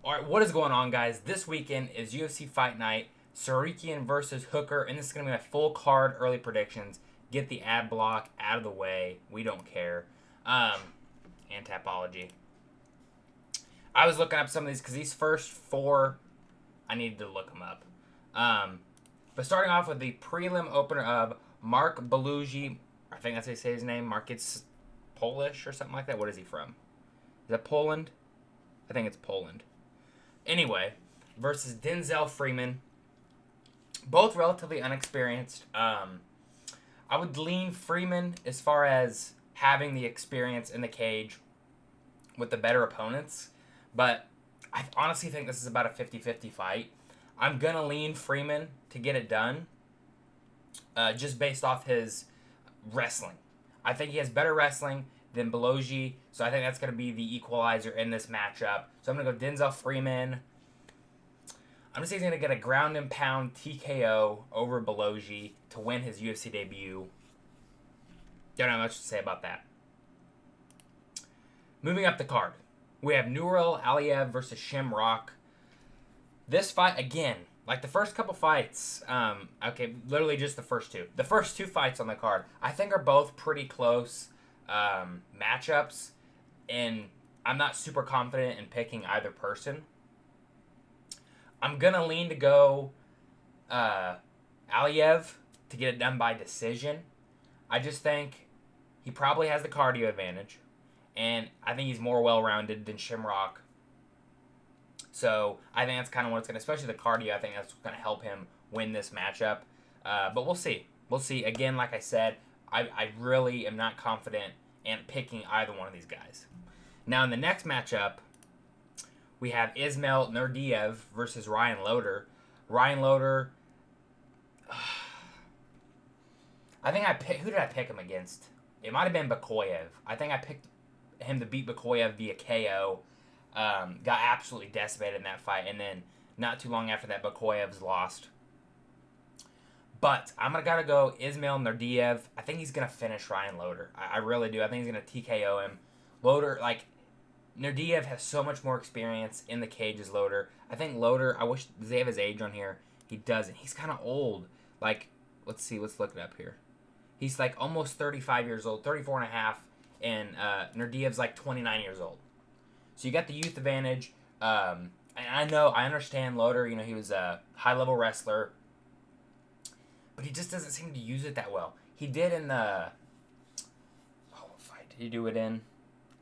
All right, what is going on, guys? This weekend is UFC Fight Night. Tsarukyan versus Hooker, and this is going to be my full card early predictions. Get the ad block out of the way. We don't care. And Tapology. I was looking up some of these because these first four, I needed to look them up. But starting off with the prelim opener of Mark Belugi. I think that's how you say his name. Mark, it's Polish or something like that. What is he from? Is that Poland? I think it's Poland. Anyway, versus Denzel Freeman. Both relatively unexperienced. I would lean Freeman as far as having the experience in the cage with the better opponents. But I honestly think this is about a 50-50 fight. I'm going to lean Freeman to get it done just based off his wrestling. I think he has better wrestling than Belugi, so I think that's going to be the equalizer in this matchup. So I'm going to go Denzel Freeman. I'm going to say he's going to get a ground and pound TKO over Belugi to win his UFC debut. Don't have much to say about that. Moving up the card, we have Nurul Aliyev versus Shamrock. This fight, again, like the first couple fights, literally just the first two. The first two fights on the card, I think are both pretty close matchups, and I'm not super confident in picking either person. I'm going to lean to go Aliyev to get it done by decision. I just think he probably has the cardio advantage, and I think he's more well-rounded than Shamrock. So I think that's kind of what it's going to, especially the cardio, I think that's going to help him win this matchup. But we'll see. We'll see. Again, like I said, I really am not confident in picking either one of these guys. Now, in the next matchup, we have Ismail Nurdiev versus Ryan Loder. Ryan Loder, I think who did I pick him against? It might have been Bakoyev. I think I picked him to beat Bakoyev via KO. Got absolutely decimated in that fight, and then not too long after that, Bakoyev's lost. But I'm gotta go Ismail Nurdiev. I think he's gonna finish Ryan Loder. I really do. I think he's gonna TKO him. Loder, Nurdiev has so much more experience in the cage as Loder. I think Loder, I wish, does he have his age on here? He doesn't. He's kind of old. Let's see, let's look it up here. He's almost 35 years old, 34 and a half, and Nurdiev's 29 years old. So you got the youth advantage. And I understand Loder, he was a high-level wrestler, but he just doesn't seem to use it that well. He did in the... what fight did he do it in?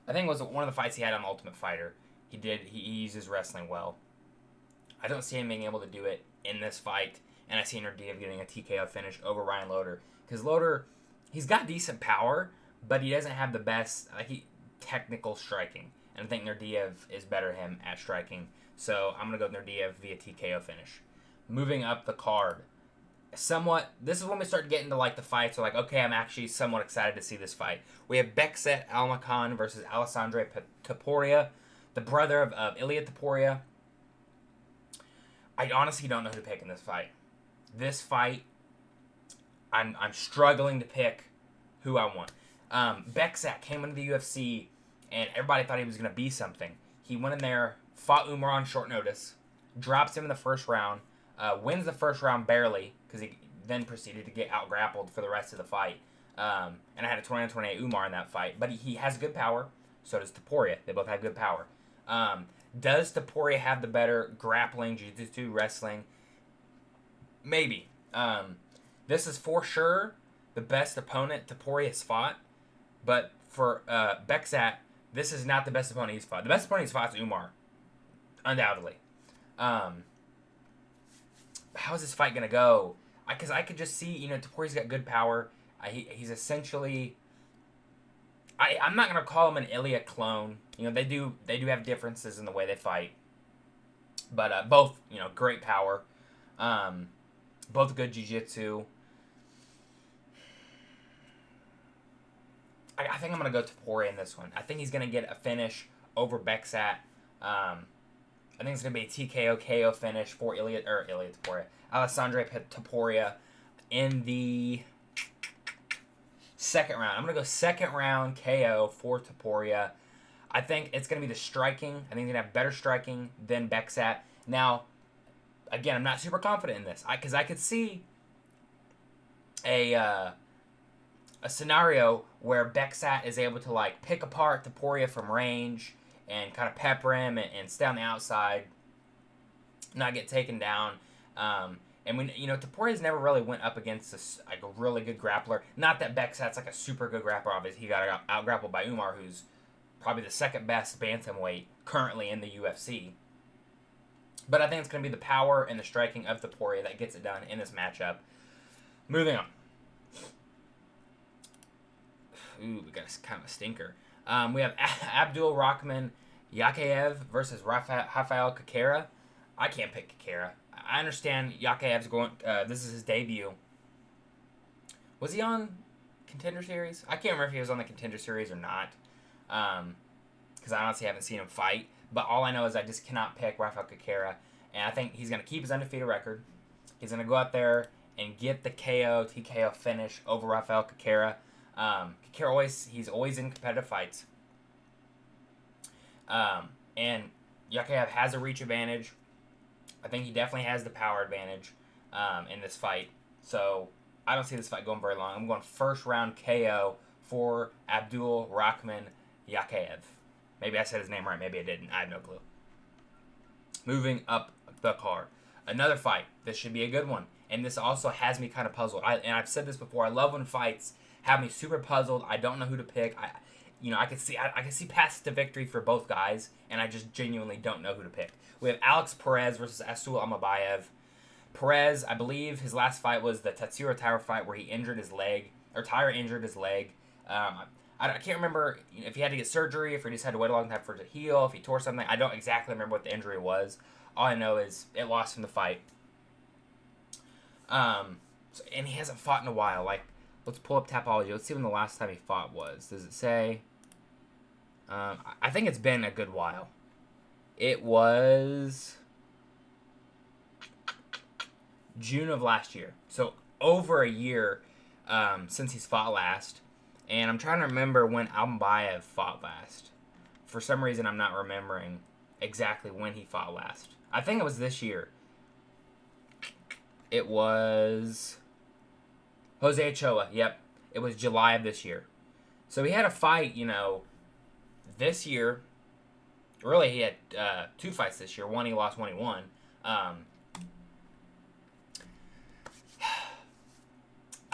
I think it was one of the fights he had on Ultimate Fighter. He uses wrestling well. I don't see him being able to do it in this fight, and I see Nurdiev getting a TKO finish over Ryan Loder. Because Loder, he's got decent power, but he doesn't have the best technical striking. And I think Nurdiev is better him at striking. So I'm going to go Nurdiev via TKO finish. Moving up the card. This is when we start getting to the fights. So okay, I'm actually somewhat excited to see this fight. We have Bekzat Almakhan versus Alessandro Topuria, the brother of Ilia Topuria. I honestly don't know who to pick in this fight. This fight, I'm struggling to pick who I want. Bekzat came into the UFC, and everybody thought he was going to be something. He went in there, fought Umar on short notice, drops him in the first round, wins the first round barely, because he then proceeded to get out-grappled for the rest of the fight. And I had a 20-28 Umar in that fight. But he has good power. So does Topuria. They both have good power. Does Topuria have the better grappling, jiu-jitsu, wrestling? Maybe. This is for sure the best opponent Topuria has fought. But for Bekzat, this is not the best opponent he's fought. The best opponent he's fought is Umar. Undoubtedly. How is this fight going to go? Because I could just see, Topuria's got good power. He's essentially... I'm not going to call him an Ilia clone. They do have differences in the way they fight. But both, great power. Both good jiu-jitsu. I think I'm going to go Topuria in this one. I think he's going to get a finish over Bekzat. I think it's going to be a TKO KO finish for Alessandro Topuria in the second round. I'm going to go second round KO for Topuria. I think it's going to be the striking. I think he's going to have better striking than Beksat. Now, again, I'm not super confident in this because I could see a scenario where Beksat is able to like pick apart Topuria from range and kind of pepper him and stay on the outside, not get taken down. And when Topuria's never really went up against a really good grappler. Not that Beksat's like a super good grappler. Obviously, he got out grappled by Umar, who's probably the second best bantamweight currently in the UFC. But I think it's going to be the power and the striking of Topuria that gets it done in this matchup. Moving on. Ooh, we got kind of a stinker. We have Abdul Rahman Yakayev versus Rafael Kakera. I can't pick Kakera. I understand Yakayev's going. This is his debut. Was he on Contender Series? I can't remember if he was on the Contender Series or not. Because I honestly haven't seen him fight. But all I know is I just cannot pick Rafael Kakera. And I think he's going to keep his undefeated record. He's going to go out there and get the TKO finish over Rafael Kakera. Kakera he's always in competitive fights. And Yakayev has a reach advantage. I think he definitely has the power advantage in this fight. So I don't see this fight going very long. I'm going first round KO for Abdul Rahman Yakayev. Maybe I said his name right. Maybe I didn't. I have no clue. Moving up the card. Another fight. This should be a good one. And this also has me kind of puzzled. I've said this before. I love when fights have me super puzzled. I don't know who to pick. I can see paths to victory for both guys, and I just genuinely don't know who to pick. We have Alex Perez versus Asul Amabayev. Perez, I believe his last fight was the Tsarukyan fight where he injured his leg, or Tyra injured his leg. I can't remember if he had to get surgery, if he just had to wait a long time for it to heal, if he tore something. I don't exactly remember what the injury was. All I know is it lost him the fight. And he hasn't fought in a while. Like, let's pull up Tapology. Let's see when the last time he fought was. Does it say? I think it's been a good while. It was June of last year. So over a year since he's fought last. And I'm trying to remember when Almabayev fought last. For some reason, I'm not remembering exactly when he fought last. I think it was this year. It was Jose Ochoa. Yep. It was July of this year. So he had a fight, this year. Really, he had two fights this year. One he lost, one he won. I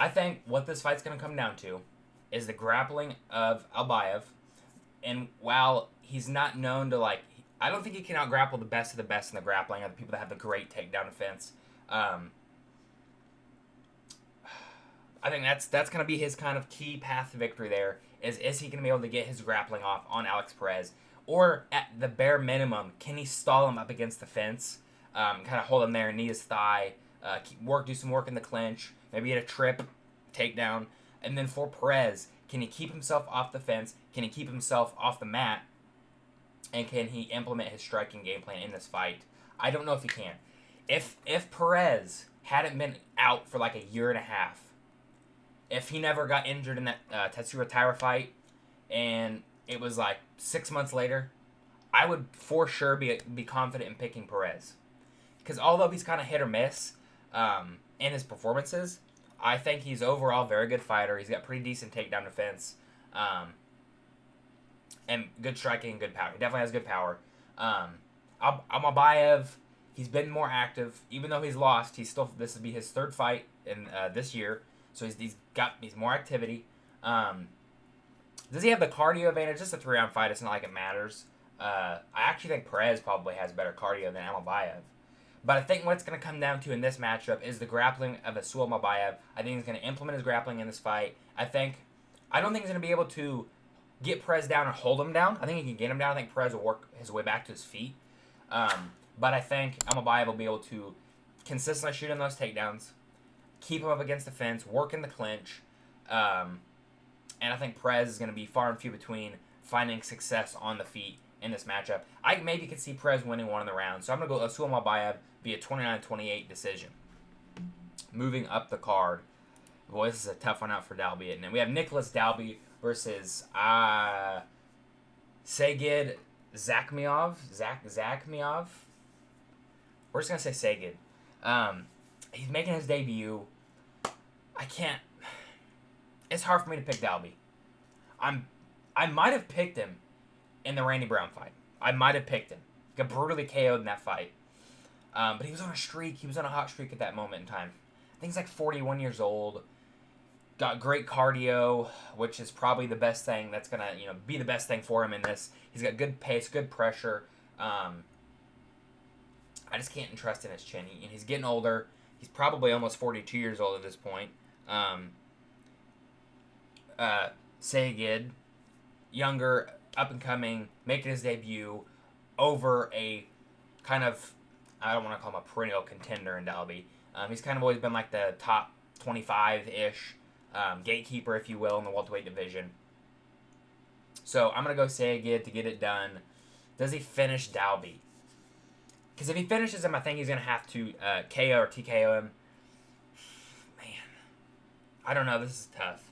think what this fight's going to come down to is the grappling of Albayev. And while he's not known to, I don't think he can out-grapple the best of the best in the grappling, or the people that have the great takedown defense. I think that's going to be his kind of key path to victory there, is he going to be able to get his grappling off on Alex Perez? Or, at the bare minimum, can he stall him up against the fence, kind of hold him there, knee his thigh, do some work in the clinch, maybe get a trip, takedown. And then for Perez, can he keep himself off the fence? Can he keep himself off the mat? And can he implement his striking game plan in this fight? I don't know if he can. If Perez hadn't been out for a year and a half, if he never got injured in that Tatsuro Taira fight, and it was 6 months later, I would for sure be confident in picking Perez. Because although he's kind of hit or miss in his performances, I think he's overall a very good fighter. He's got pretty decent takedown defense. And good striking and good power. He definitely has good power. Almabayev, he's been more active. Even though he's lost, this will be his third fight in this year. So he's more activity. Does he have the cardio advantage? Just a 3-round fight. It's not like it matters. I actually think Perez probably has better cardio than Almabayev. But I think what it's going to come down to in this matchup is the grappling of Asul Almabayev. I think he's going to implement his grappling in this fight. I don't think he's going to be able to get Perez down and hold him down. I think he can get him down. I think Perez will work his way back to his feet. But I think Almabayev will be able to consistently shoot in those takedowns, keep him up against the fence, work in the clinch. And I think Perez is going to be far and few between finding success on the feet in this matchup. I maybe could see Perez winning one in the round. So I'm going to go Asul Almabayev via 29-28 decision. Moving up the card. Boy, this is a tough one out for Dalby, isn't it? We have Nicholas Dalby versus Sagid Zakmiov. We're just gonna say Sagid. He's making his debut. I can't. It's hard for me to pick Dalby. I might have picked him in the Randy Brown fight. I might have picked him. Got brutally KO'd in that fight. But he was on a streak. He was on a hot streak at that moment in time. I think he's like 41 years old. Got great cardio, which is probably the best thing that's gonna be the best thing for him in this. He's got good pace, good pressure. I just can't trust in his chin. He's getting older. He's probably almost 42 years old at this point. Sagid, younger, up and coming, making his debut over a kind of, I don't want to call him a perennial contender in Dalby. He's kind of always been like the top 25-ish gatekeeper, if you will, in the welterweight division. So I'm going to go Sagid to get it done. Does he finish Dalby? Because if he finishes him, I think he's going to have to KO or TKO him. Man, I don't know. This is tough.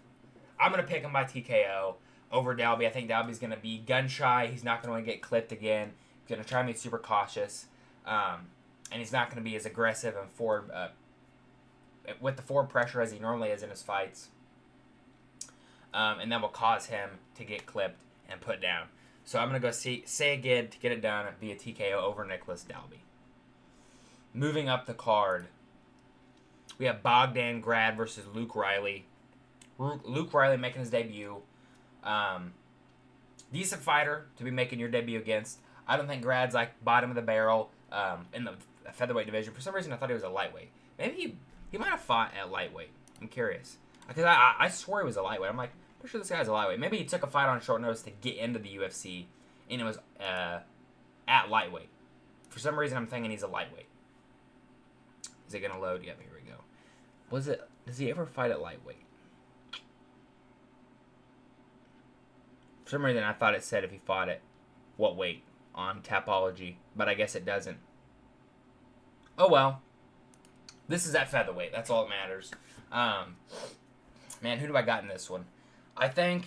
I'm going to pick him by TKO over Dalby. I think Dalby's going to be gun-shy. He's not going to get clipped again. He's going to try to be super cautious. And he's not going to be as aggressive and forward with the forward pressure as he normally is in his fights. And that will cause him to get clipped and put down. So I'm going to go Sagid to get it done via TKO over Nicholas Dalby. Moving up the card, we have Bogdan Grad versus Luke Riley. Luke Riley making his debut. Decent fighter to be making your debut against. I don't think Grad's like bottom of the barrel in the featherweight division. For some reason, I thought he was a lightweight. Maybe he might have fought at lightweight. I'm curious. Because I swore he was a lightweight. I'm like, pretty sure this guy's a lightweight. Maybe he took a fight on short notice to get into the UFC, and it was at lightweight. For some reason, I'm thinking he's a lightweight. Is it going to load? Yep, here we go. Does he ever fight at lightweight? For some reason, I thought it said if he fought at what weight on Tapology, but I guess it doesn't. Oh well. This is at featherweight. That's all that matters. Man, who do I got in this one? I think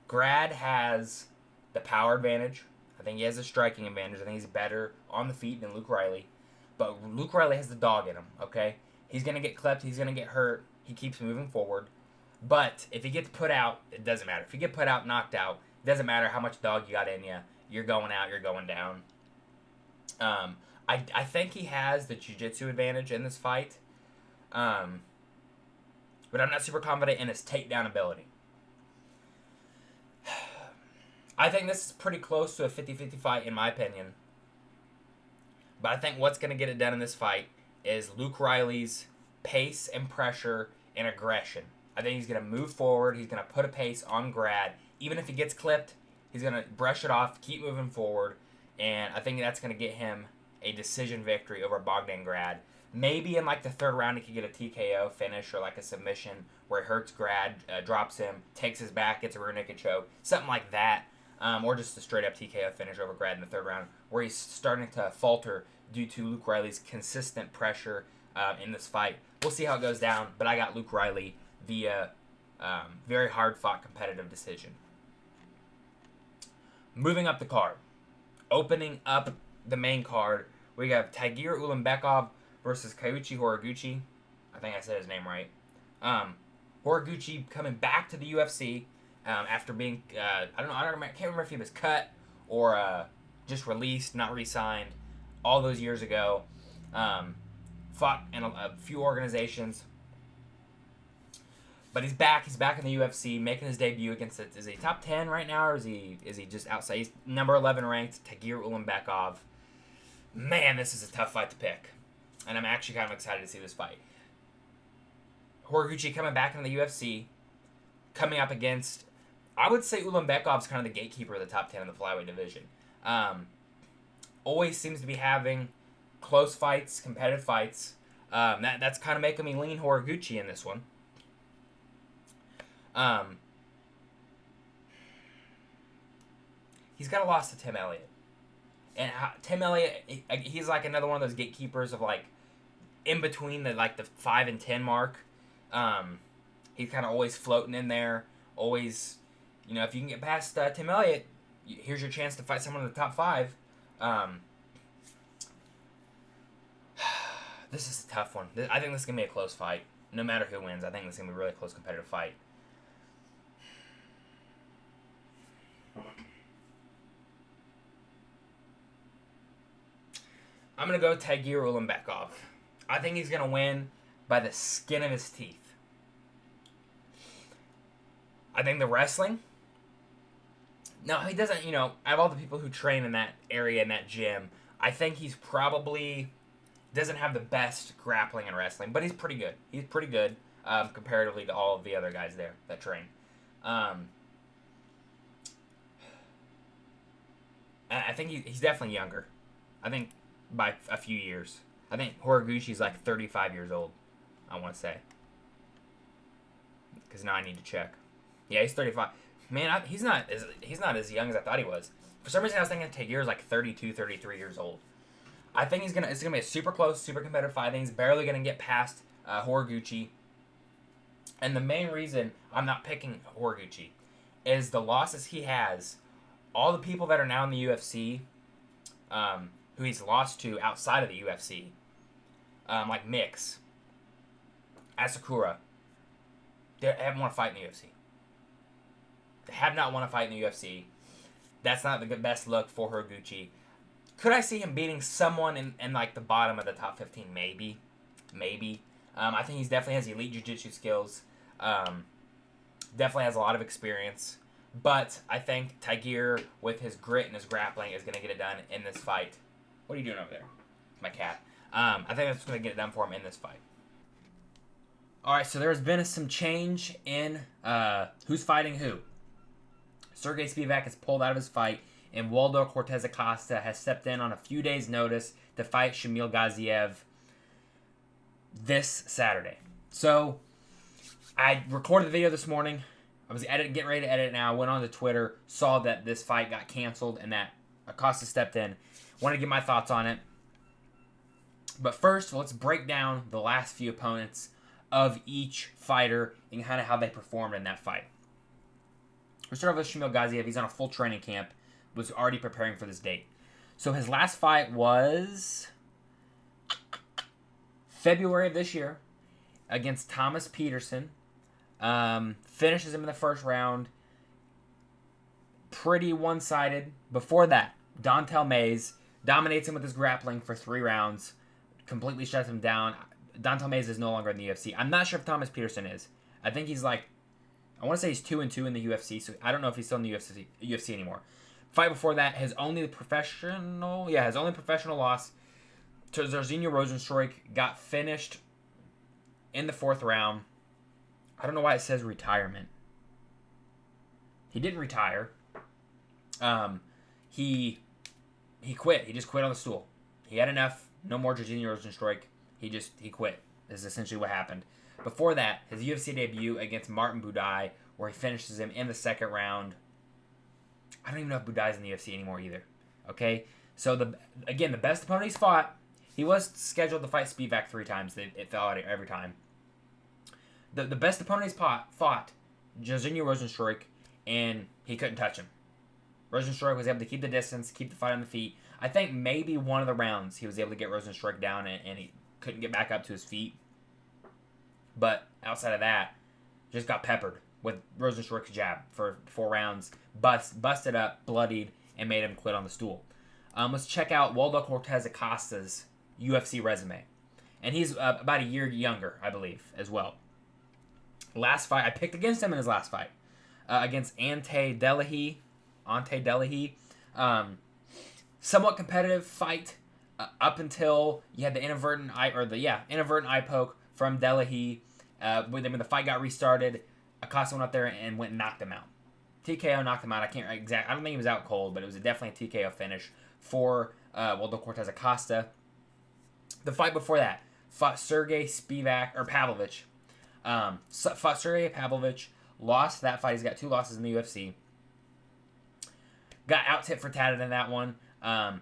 Grad has the power advantage. I think he has the striking advantage. I think he's better on the feet than Luke Riley. But Luke Riley has the dog in him, okay? He's going to get clipped. He's going to get hurt. He keeps moving forward. But if he gets put out, it doesn't matter. If you get put out, knocked out, it doesn't matter how much dog you got in you. You're going out. You're going down. I think he has the jiu-jitsu advantage in this fight. But I'm not super confident in his takedown ability. I think this is pretty close to a 50-50 fight in my opinion. But I think what's going to get it done in this fight is Luke Riley's pace and pressure and aggression. I think he's going to move forward. He's going to put a pace on Grad. Even if he gets clipped, he's going to brush it off, keep moving forward. And I think that's going to get him a decision victory over Bogdan Grad. Maybe in like the third round he could get a TKO finish or like a submission where he hurts Grad, drops him, takes his back, gets a rear naked choke. Something like that. Or just a straight up TKO finish over Grad in the third round where he's starting to falter due to Luke Riley's consistent pressure in this fight. We'll see how it goes down, but I got Luke Riley via very hard-fought competitive decision. Moving up the card. Opening up the main card, we have Tagir Ulanbekov versus Kaiuchi Horiguchi. I think I said his name right. Horiguchi coming back to the UFC after being, I can't remember if he was cut or just released, not re-signed, all those years ago. Fought in a few organizations. But he's back. He's back in the UFC, making his debut against. Is he top 10 right now, or is he just outside? He's number 11 ranked. Tagir Ulanbekov. Man, this is a tough fight to pick, and I'm actually kind of excited to see this fight. Horiguchi coming back into the UFC, coming up against. I would say Ulanbekov's kind of the gatekeeper of the top 10 in the flyweight division. Always seems to be having close fights, competitive fights. That's kind of making me lean Horiguchi in this one. He's got a loss to Tim Elliott. And Tim Elliott, he's like another one of those gatekeepers of like in between the 5 and 10 mark. He's kind of always floating in there, always, if you can get past Tim Elliott, here's your chance to fight someone in the top 5. This is a tough one. I think this is going to be a close fight. No matter who wins, I think this is going to be a really close competitive fight. I'm going to go Tagir Ulanbekov. I think he's going to win by the skin of his teeth. I think the wrestling... No, he doesn't, out of all the people who train in that area, in that gym, I think he's probably... doesn't have the best grappling and wrestling, but he's pretty good. He's pretty good comparatively to all of the other guys there that train. I think he's definitely younger. I think by a few years. I think Horiguchi's like 35 years old, I want to say. Because now I need to check. Yeah, he's 35. Man, he's not as young as I thought he was. For some reason, I was thinking Tagir is like 32, 33 years old. I think it's gonna be a super close, super competitive fight. I think he's barely gonna get past Horiguchi. And the main reason I'm not picking Horiguchi is the losses he has. All the people that are now in the UFC, who he's lost to outside of the UFC, like Mix, Asakura, they haven't won a fight in the UFC. They have not won a fight in the UFC. That's not the best look for Horiguchi. Could I see him beating someone in like the bottom of the top 15? Maybe. I think he definitely has elite jiu-jitsu skills. Definitely has a lot of experience. But I think Tagir, with his grit and his grappling, is going to get it done in this fight. What are you doing over there? My cat. I think that's going to get it done for him in this fight. Alright, so there's been some change in who's fighting who. Sergey Spivak has pulled out of his fight, and Waldo Cortez Acosta has stepped in on a few days' notice to fight Shamil Gaziev this Saturday. So, I recorded the video this morning. I was getting ready to edit it now. I went on to Twitter, saw that this fight got canceled and that Acosta stepped in. Wanted to get my thoughts on it. But first, let's break down the last few opponents of each fighter and kind of how they performed in that fight. We'll start with Shamil Gaziev. He's on a full training camp. Was already preparing for this date. So his last fight was February of this year against Thomas Peterson. Finishes him in the first round. Pretty one-sided. Before that, Dontel Mays dominates him with his grappling for 3 rounds. Completely shuts him down. Dontel Mays is no longer in the UFC. I'm not sure if Thomas Peterson is. I think he's like... I want to say he's 2-2 in the UFC, so I don't know if he's still in the UFC anymore. Fight before that, his only professional loss to Jairzinho Rozenstruik, got finished in the 4th round. I don't know why it says retirement. He didn't retire. He quit. He just quit on the stool. He had enough. No more Jairzinho Rozenstruik. He quit. This is essentially what happened. Before that, his UFC debut against Martin Budai, where he finishes him in the 2nd round. I don't even know if Budai's in the UFC anymore either. Okay? So, the best opponent he's fought, he was scheduled to fight Spivak 3 times. It fell out every time. The best opponent he's fought, Jairzinho Rozenstruik, and he couldn't touch him. Rozenstruik was able to keep the distance, keep the fight on the feet. I think maybe one of the rounds he was able to get Rozenstruik down and he couldn't get back up to his feet. But outside of that, just got peppered with Rozenstruik's jab for 4 rounds. Busted up, bloodied, and made him quit on the stool. Let's check out Waldo Cortez Acosta's UFC resume. And he's about a year younger, I believe, as well. Last fight, I picked against him in his last fight. Against Ante Delahey. Somewwhat competitive fight up until you had the inadvertent eye poke from Delahey. When the fight got restarted, Acosta went up there and went and knocked him out. TKO knocked him out. I don't think he was out cold, but it was definitely a TKO finish for Waldo Cortez Acosta. The fight before that, fought Sergey Pavlovich. Fought Sergey Pavlovich, lost that fight. He's got 2 losses in the UFC. Got out tit for tatted in that one. I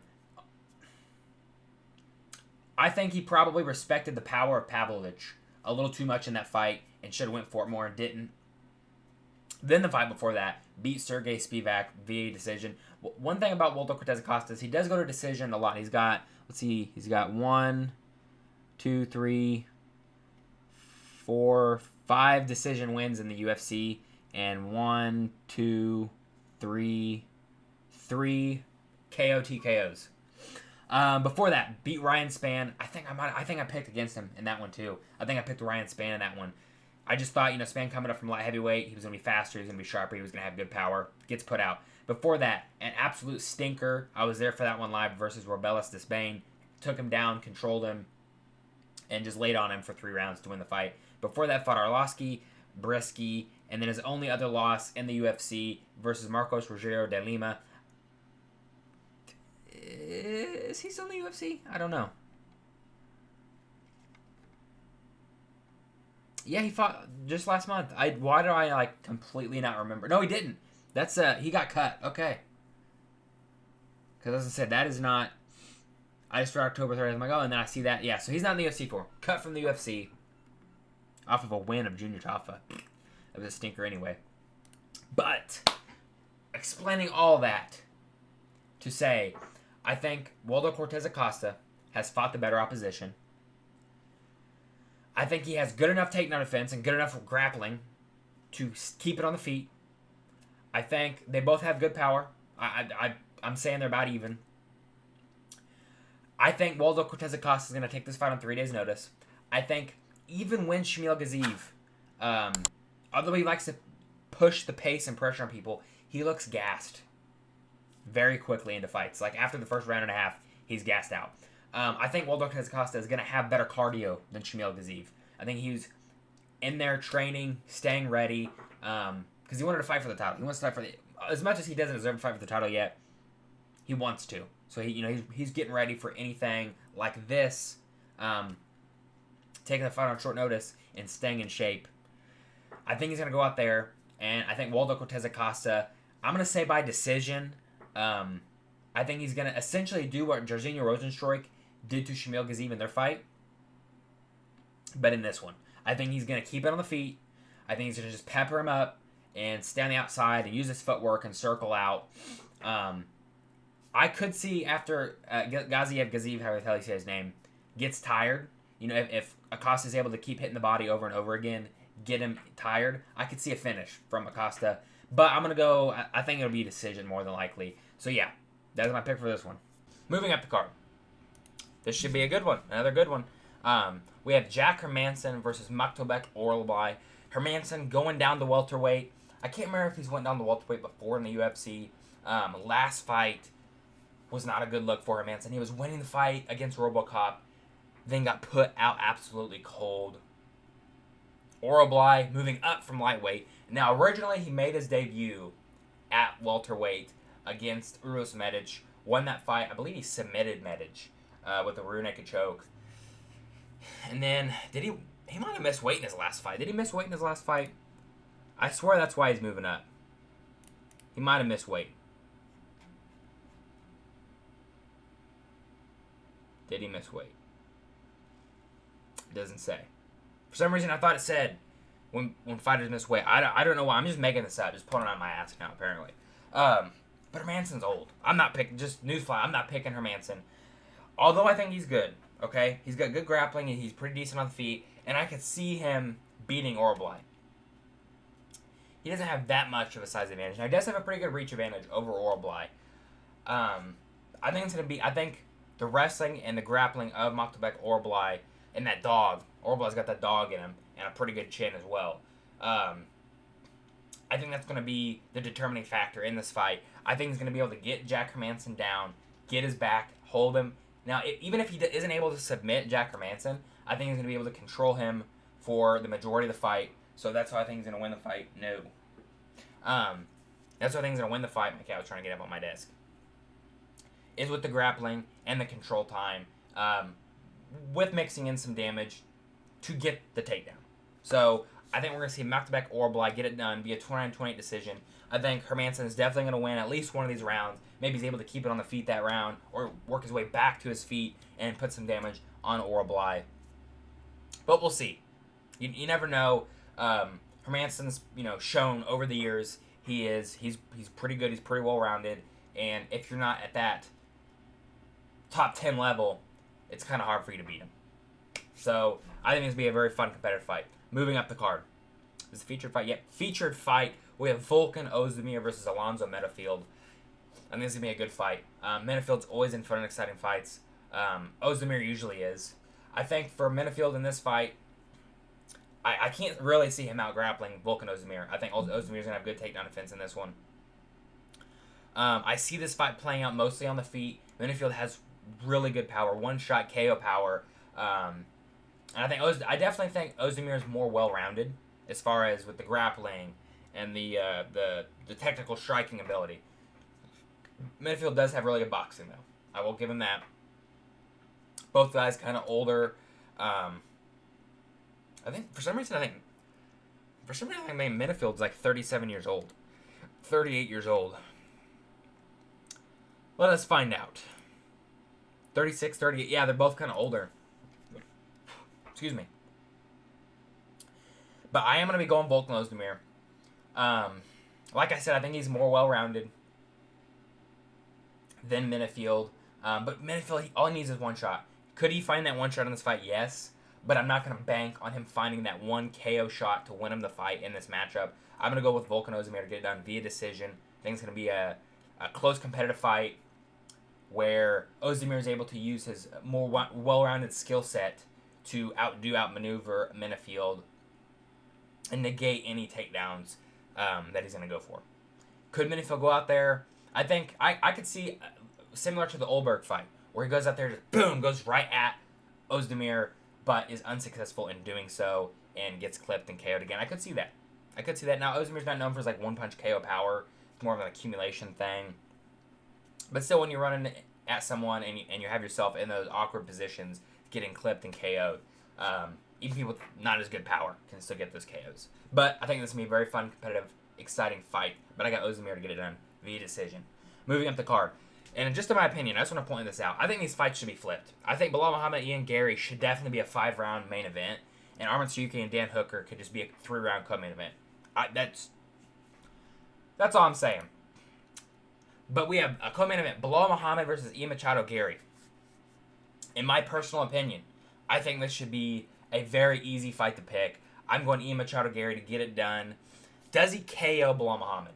think he probably respected the power of Pavlovich a little too much in that fight and should have went for it more and didn't. Then the fight before that, beat Sergey Spivak via decision. One thing about Walter Cortez Acosta is he does go to decision a lot. He's got, he's got 1, 2, 3, 4, 5 decision wins in the UFC, and 1, 2, 3 KO TKOs. Before that, beat Ryan Spann. I think I picked against him in that one too. I think I picked Ryan Spann in that one. I just thought, Spann coming up from light heavyweight, he was going to be faster, he was going to be sharper, he was going to have good power. Gets put out. Before that, an absolute stinker. I was there for that one live versus Robelis Despain. Took him down, controlled him, and just laid on him for 3 rounds to win the fight. Before that, fought Arlovsky, Brisky, and then his only other loss in the UFC versus Marcos Rogério de Lima. Is he still in the UFC? I don't know. Yeah, he fought just last month. Why do I completely not remember? No, he didn't. That's he got cut. Okay. Because as I said, that is not. I just started October 3rd. I'm like, oh, and then I see that. Yeah, so he's not in the UFC for. Cut from the UFC. Off of a win of Junior Tafa. That was a stinker anyway. But explaining all that to say, I think Waldo Cortez Acosta has fought the better opposition. I think he has good enough takedown defense and good enough grappling to keep it on the feet. I think they both have good power. I'm saying they're about even. I think Waldo Cortez Acosta is going to take this fight on 3 days' notice. I think even when Shamil Gaziev, although he likes to push the pace and pressure on people, he looks gassed very quickly into fights. Like after the first round and a half, he's gassed out. I think Waldo Cortez Acosta is going to have better cardio than Shamil Gaziev. I think he's in there training, staying ready, because he wanted to fight for the title. He wants to fight for the, as much as he doesn't deserve to fight for the title yet, he wants to. So he's getting ready for anything like this, taking the fight on short notice and staying in shape. I think he's going to go out there, and I think Waldo Cortez Acosta, I'm going to say by decision. I think he's going to essentially do what Jairzinho Rozenstruik did to Shamil Gaziev in their fight, but in this one. I think he's going to keep it on the feet. I think he's going to just pepper him up and stay on the outside and use his footwork and circle out. I could see after Gaziev, however the hell you say his name, gets tired, if Acosta is able to keep hitting the body over and over again, get him tired, I could see a finish from Acosta. But I'm going to go, I think it'll be a decision more than likely. So yeah, that's my pick for this one. Moving up the card. This should be a good one. Another good one. We have Jack Hermansson versus Maktubek Orlbai. Hermansson going down to welterweight. I can't remember if he's went down to welterweight before in the UFC. Last fight was not a good look for Hermansson. He was winning the fight against RoboCop, then got put out absolutely cold. Orlbai moving up from lightweight. Now, originally he made his debut at welterweight against Uros Medic. Won that fight. I believe he submitted Medic with a rear naked choke. And then, he might have missed weight in his last fight. Did he miss weight in his last fight? I swear that's why he's moving up. He might have missed weight. Did he miss weight? It doesn't say. For some reason, I thought it said when fighters miss weight. I don't know why. I'm just making this up. Just pulling it out of my ass now, apparently. But Hermansson's old. I'm not picking, just newsflash, I'm not picking Hermansson. Although I think he's good, okay? He's got good grappling, and he's pretty decent on the feet, and I could see him beating Orlbai. He doesn't have that much of a size advantage. Now, he does have a pretty good reach advantage over Orlbai. I think it's going to be, the wrestling and the grappling of Maktubek Orlbai and that dog. Orlbai's got that dog in him and a pretty good chin as well. I think that's going to be the determining factor in this fight. I think he's going to be able to get Jack Hermansson down, get his back, hold him. Now, even if he isn't able to submit Jack Hermansson, I think he's going to be able to control him for the majority of the fight. So that's how I think he's going to win the fight. No. That's how I think he's going to win the fight. My cat was trying to get up on my desk. Is with the grappling and the control time, with mixing in some damage to get the takedown. So I think we're going to see Maktubek Orlbai get it done, be a 29-28 decision. I think Hermansson is definitely going to win at least one of these rounds. Maybe he's able to keep it on the feet that round or work his way back to his feet and put some damage on Orlbai. But we'll see. You never know. Hermansson's shown over the years He's pretty good. He's pretty well rounded. And if you're not at that top 10 level, it's kind of hard for you to beat him. So I think it's going to be a very fun competitive fight. Moving up the card. Is it a featured fight? Yep. Featured fight. We have Volkan Ozdemir versus Alonzo Metafield. I think this is going to be a good fight. Menafield's always in fun and exciting fights. Ozdemir usually is. I think for Metafield in this fight, I can't really see him out grappling Volkan Ozdemir. I think Ozdemir's going to have good takedown defense in this one. I see this fight playing out mostly on the feet. Metafield has really good power, one-shot KO power. And I definitely think Ozdemir is more well-rounded as far as with the grappling and the technical striking ability. Metafield does have really good boxing, though. I will give him that. Both guys kind of older. I think for some reason Menafield's like 37 years old, 38 years old. Let us find out. 36, 38. Yeah, they're both kind of older. Excuse me. But I am going to be going Volkan Ozdemir. Like I said, I think he's more well-rounded than Menifield. But Menifield, all he needs is one shot. Could he find that one shot in this fight? Yes. But I'm not going to bank on him finding that one KO shot to win him the fight in this matchup. I'm going to go with Volkan Ozdemir to get it done via decision. I think it's going to be a close competitive fight where Ozdemir is able to use his more well-rounded skill set to outmaneuver Menifield and negate any takedowns that he's going to go for. Could Menifield go out there? I think I could see similar to the Olberg fight where he goes out there, just boom, goes right at Ozdemir, but is unsuccessful in doing so and gets clipped and KO'd again. I could see that. Now, Ozdemir's not known for his like one-punch KO power. It's more of an accumulation thing. But still, when you're running at someone and you have yourself in those awkward positions, getting clipped and KO'd, even people with not as good power can still get those KOs. But I think this is going to be a very fun, competitive, exciting fight. But I got Ozdemir to get it done via decision. Moving up the card. And just in my opinion, I just want to point this out. I think these fights should be flipped. I think Belal Muhammad, Ian Gary should definitely be a 5-round main event. And Arman Tsarukyan and Dan Hooker could just be a 3-round co-main event. That's all I'm saying. But we have a co-main event, Belal Muhammad versus Ian Machado Gary. In my personal opinion, I think this should be a very easy fight to pick. I'm going Ian Machado Gary to get it done. Does he KO Belal Muhammad?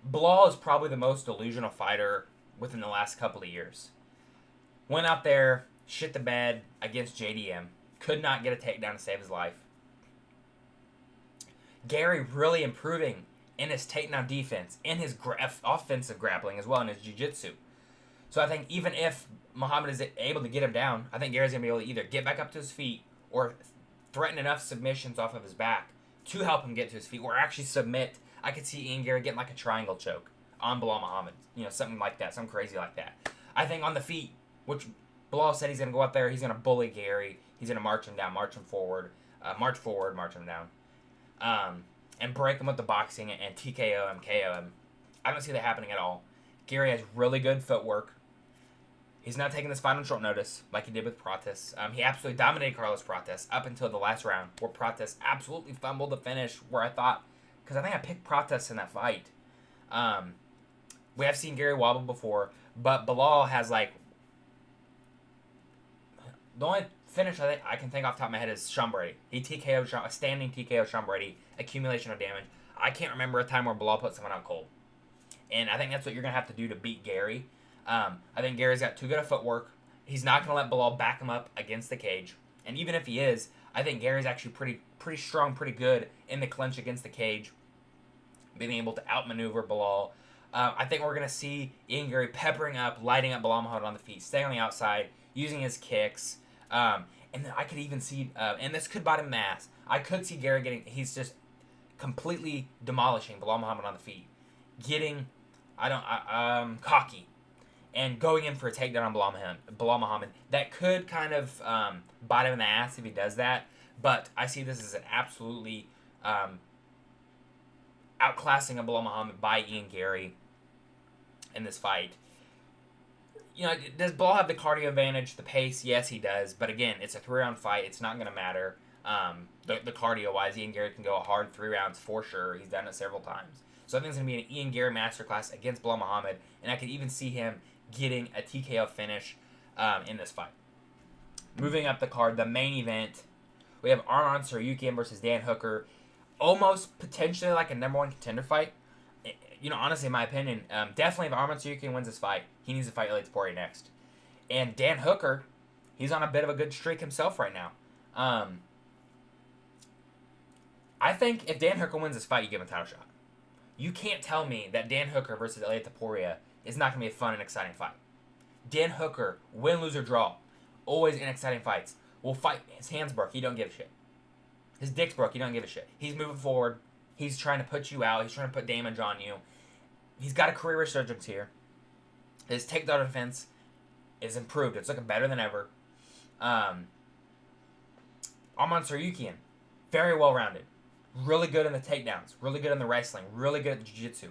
Belal is probably the most delusional fighter within the last couple of years. Went out there, shit the bed against JDM. Could not get a takedown to save his life. Gary really improving in his takedown defense, in his offensive grappling as well, in his jiu-jitsu. So I think even if Muhammad is able to get him down, I think Gary's going to be able to either get back up to his feet or threaten enough submissions off of his back to help him get to his feet, or actually submit. I could see Ian Gary getting like a triangle choke on Belal Muhammad. Something like that, something crazy like that. I think on the feet, which Belal said he's going to go out there, he's going to bully Gary. He's going to march him down, march him forward, march him down. And break him with the boxing and TKO him, KO him. I don't see that happening at all. Gary has really good footwork. He's not taking this fight on short notice like he did with Prates. He absolutely dominated Carlos Prates up until the last round, where Prates absolutely fumbled the finish, where I thought, because I think I picked Prates in that fight. We have seen Gary wobble before, but Belal has like, the only finish I can think off the top of my head is Sean Brady. He TKO'd a standing TKO Sean Brady, accumulation of damage. I can't remember a time where Belal put someone out cold. And I think that's what you're going to have to do to beat Gary. I think Gary's got too good of footwork. He's not going to let Belal back him up against the cage. And even if he is, I think Gary's actually pretty strong, pretty good in the clinch against the cage, being able to outmaneuver Belal. I think we're going to see Ian Gary peppering up, lighting up Belal Muhammad on the feet, staying on the outside, using his kicks. And then I could even see, and this could bite him in the ass, I could see Gary he's just completely demolishing Belal Muhammad on the feet, getting, cocky, and going in for a takedown on Belal Muhammad. That could kind of bite him in the ass if he does that, but I see this as an absolutely outclassing of Belal Muhammad by Ian Gary in this fight. Does Belal have the cardio advantage, the pace? Yes, he does. But again, it's a 3-round fight. It's not going to matter. The cardio-wise, Ian Gary can go a hard 3 rounds for sure. He's done it several times. So I think it's going to be an Ian Gary masterclass against Bilal Muhammad, and I could even see him getting a TKO finish in this fight. Moving up the card, the main event, we have Arman Tsarukyan versus Dan Hooker. Almost potentially like a number 1 contender fight. Honestly, in my opinion, definitely if Arman Tsarukyan wins this fight, he needs to fight Ilia Topuria next. And Dan Hooker, he's on a bit of a good streak himself right now. I think if Dan Hooker wins this fight, you give him a title shot. You can't tell me that Dan Hooker versus Ilia Topuria is not going to be a fun and exciting fight. Dan Hooker, win, lose, or draw, always in exciting fights, will fight. His hands broke, he don't give a shit. His dick's broke, he don't give a shit. He's moving forward. He's trying to put you out. He's trying to put damage on you. He's got a career resurgence here. His takedown defense is improved. It's looking better than ever. Arman Tsarukyan, very well-rounded. Really good in the takedowns. Really good in the wrestling. Really good at the jiu-jitsu.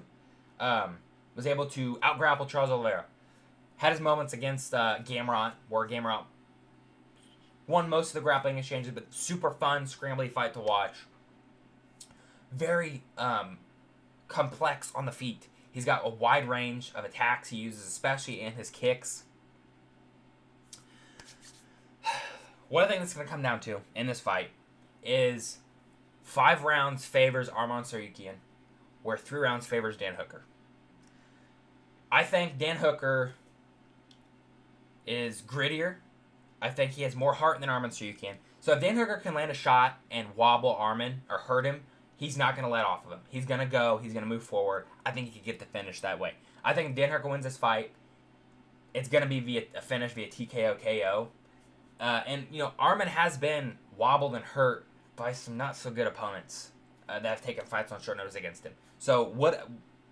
Was able to out-grapple Charles Oliveira. Had his moments against Gamrot, where Gamrot won most of the grappling exchanges, but super fun, scrambly fight to watch. Very complex on the feet. He's got a wide range of attacks he uses, especially in his kicks. What I think it's going to come down to in this fight is 5 rounds favors Arman Tsarukyan, where 3 rounds favors Dan Hooker. I think Dan Hooker is grittier. I think he has more heart than Arman Tsarukyan. So if Dan Hooker can land a shot and wobble Arman or hurt him, he's not going to let off of him. He's going to go. He's going to move forward. I think he could get the finish that way. I think if Dan Hooker wins this fight, it's going to be via a finish via TKO KO. Arman has been wobbled and hurt by some not so good opponents that have taken fights on short notice against him. So what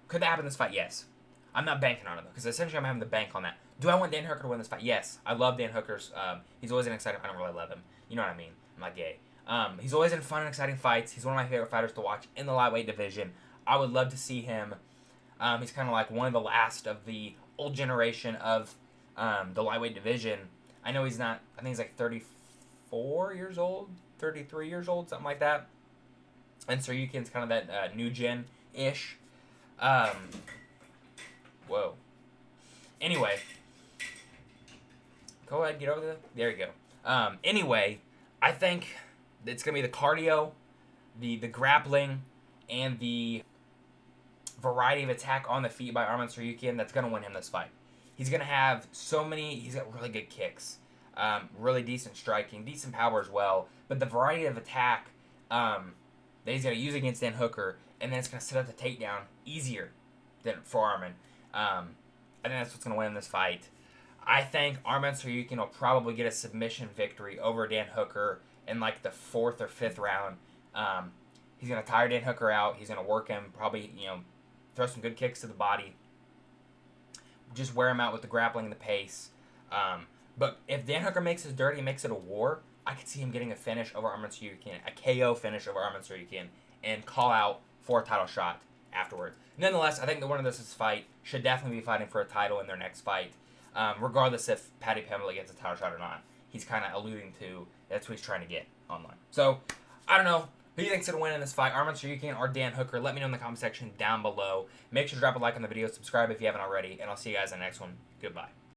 could that happen in this fight? Yes. I'm not banking on it though, because essentially I'm having to bank on that. Do I want Dan Hooker to win this fight? Yes. I love Dan Hooker's. He's always an exciting. I don't really love him. You know what I mean? I'm not gay. He's always in fun and exciting fights. He's one of my favorite fighters to watch in the lightweight division. I would love to see him. He's kind of like one of the last of the old generation of the lightweight division. I know he's not. I think he's like 34 years old, 33 years old, something like that. And Tsarukyan's kind of that new gen-ish. Whoa. Anyway. Go ahead, get over there. There you go. Anyway, I think it's going to be the cardio, the grappling, and the variety of attack on the feet by Arman Tsarukyan that's going to win him this fight. He's going to have he's got really good kicks, really decent striking, decent power as well, but the variety of attack that he's going to use against Dan Hooker, and then it's going to set up the takedown easier than for Arman. I think that's what's going to win this fight. I think Arman Tsarukyan will probably get a submission victory over Dan Hooker in like the 4th or 5th round. He's going to tire Dan Hooker out. He's going to work him, probably, throw some good kicks to the body. Just wear him out with the grappling and the pace. But if Dan Hooker makes it dirty and makes it a war, I could see him getting a finish over Arman Tsarukyan, a KO finish over Arman Tsarukyan, and call out for a title shot afterwards. Nonetheless, I think the winner of this fight should definitely be fighting for a title in their next fight, regardless if Paddy Pimblett gets a title shot or not. He's kind of alluding to that's what he's trying to get online. So, I don't know. Who do you think's going to win in this fight? Arman Tsarukyan or Dan Hooker? Let me know in the comment section down below. Make sure to drop a like on the video, subscribe if you haven't already, and I'll see you guys in the next one. Goodbye.